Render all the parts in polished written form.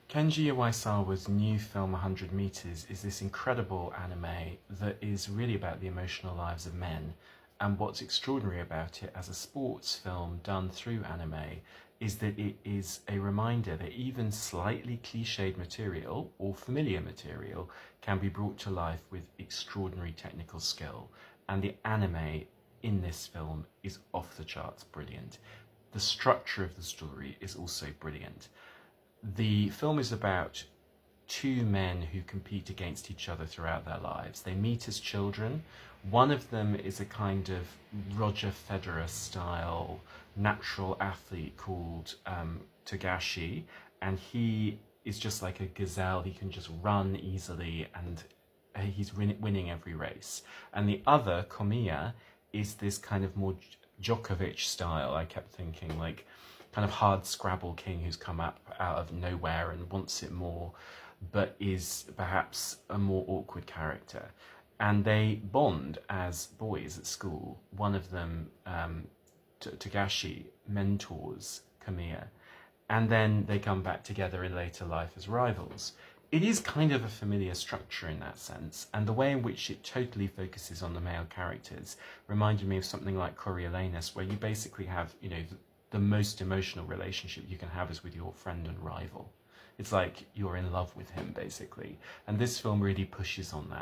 Kenji Iwaisawa's new film 100 Meters is this incredible anime that is really about the emotional lives of men. And what's extraordinary about it as a sports film done through anime is that it is a reminder that even slightly cliched material or familiar material can be brought to life with extraordinary technical skill. And the anime in this film is off the charts brilliant. The structure of the story is also brilliant. The film is about two men who compete against each other throughout their lives. They meet as children. One of them is a kind of Roger Federer style natural athlete called Togashi, and he is just like a gazelle. He can just run easily, and he's winning every race. And the other, Komiya, is this kind of more Djokovic style. I kept thinking, like, kind of hard Scrabble king who's come up out of nowhere and wants it more, but is perhaps a more awkward character. And they bond as boys at school. One of them, Togashi, mentors Kamiya, and then they come back together in later life as rivals. It is kind of a familiar structure in that sense, and the way in which it totally focuses on the male characters reminded me of something like Coriolanus, where you basically have, the most emotional relationship you can have is with your friend and rival. It's like you're in love with him, basically. And this film really pushes on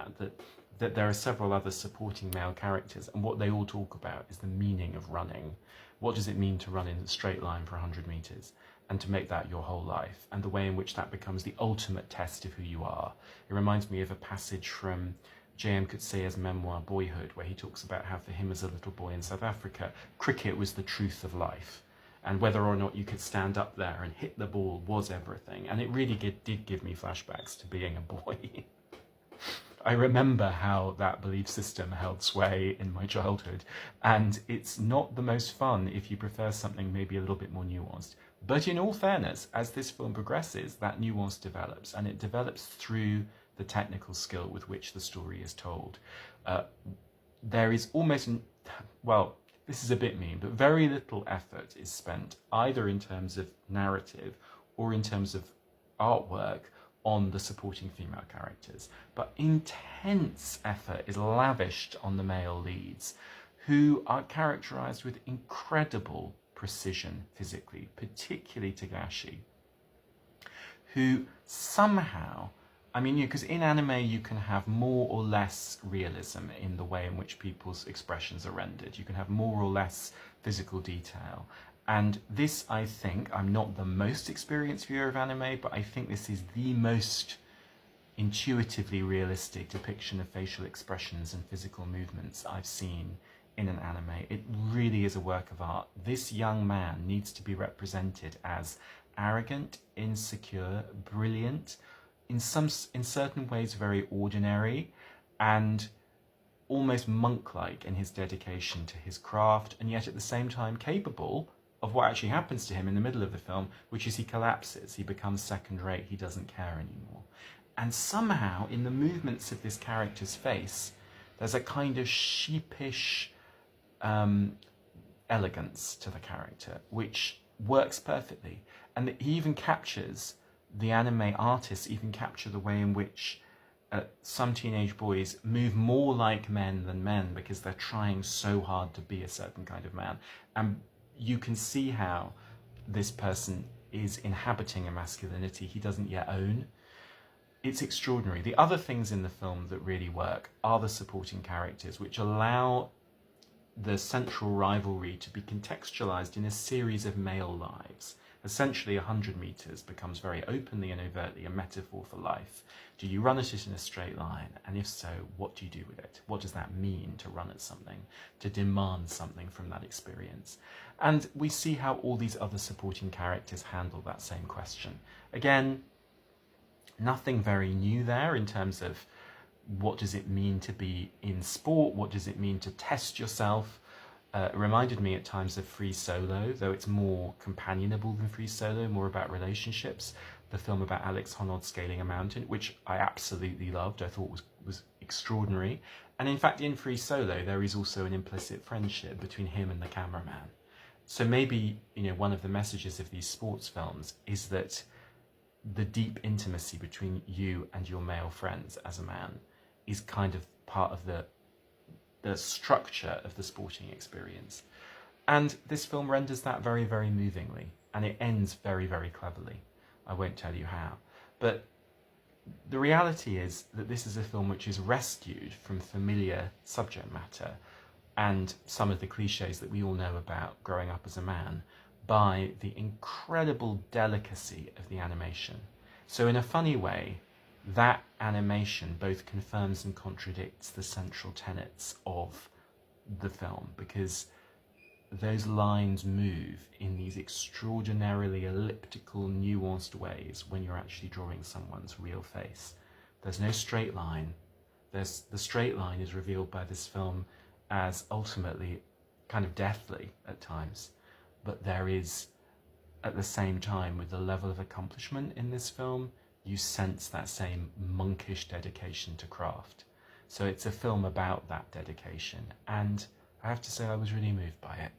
that there are several other supporting male characters, and what they all talk about is the meaning of running. What does it mean to run in a straight line for 100 meters, and to make that your whole life, and the way in which that becomes the ultimate test of who you are. It reminds me of a passage from J.M. Coetzee's memoir, Boyhood, where he talks about how for him as a little boy in South Africa, cricket was the truth of life. And whether or not you could stand up there and hit the ball was everything. And it really did give me flashbacks to being a boy. I remember how that belief system held sway in my childhood. And it's not the most fun if you prefer something maybe a little bit more nuanced. But in all fairness, as this film progresses, that nuance develops. And it develops through the technical skill with which the story is told. There is almost, well, this is a bit mean, but very little effort is spent either in terms of narrative or in terms of artwork on the supporting female characters. But intense effort is lavished on the male leads, who are characterized with incredible precision physically, particularly Togashi, who somehow, because in anime you can have more or less realism in the way in which people's expressions are rendered. You can have more or less physical detail. And this, I think, I'm not the most experienced viewer of anime, but I think this is the most intuitively realistic depiction of facial expressions and physical movements I've seen in an anime. It really is a work of art. This young man needs to be represented as arrogant, insecure, brilliant, in certain ways very ordinary, and almost monk-like in his dedication to his craft, and yet at the same time capable of what actually happens to him in the middle of the film, which is he collapses, he becomes second-rate, he doesn't care anymore. And somehow, in the movements of this character's face, there's a kind of sheepish elegance to the character, which works perfectly. And he even captures, the anime artists even capture the way in which some teenage boys move more like men than men because they're trying so hard to be a certain kind of man. And you can see how this person is inhabiting a masculinity he doesn't yet own. It's extraordinary. The other things in the film that really work are the supporting characters, which allow the central rivalry to be contextualized in a series of male lives. Essentially, 100 meters becomes very openly and overtly a metaphor for life. Do you run at it in a straight line? And if so, what do you do with it? What does that mean to run at something, to demand something from that experience? And we see how all these other supporting characters handle that same question. Again, nothing very new there in terms of what does it mean to be in sport? What does it mean to test yourself? It reminded me at times of Free Solo, though it's more companionable than Free Solo, more about relationships. The film about Alex Honnold scaling a mountain, which I absolutely loved, I thought was extraordinary. And in fact, in Free Solo, there is also an implicit friendship between him and the cameraman. So maybe, one of the messages of these sports films is that the deep intimacy between you and your male friends as a man is kind of part of the structure of the sporting experience. And this film renders that very, very movingly, and it ends very, very cleverly. I won't tell you how. But the reality is that this is a film which is rescued from familiar subject matter and some of the cliches that we all know about growing up as a man by the incredible delicacy of the animation. So in a funny way, that animation both confirms and contradicts the central tenets of the film, because those lines move in these extraordinarily elliptical, nuanced ways when you're actually drawing someone's real face. There's no straight line. The straight line is revealed by this film as ultimately kind of deathly at times, but there is, at the same time, with the level of accomplishment in this film, you sense that same monkish dedication to craft. So it's a film about that dedication, and I have to say I was really moved by it.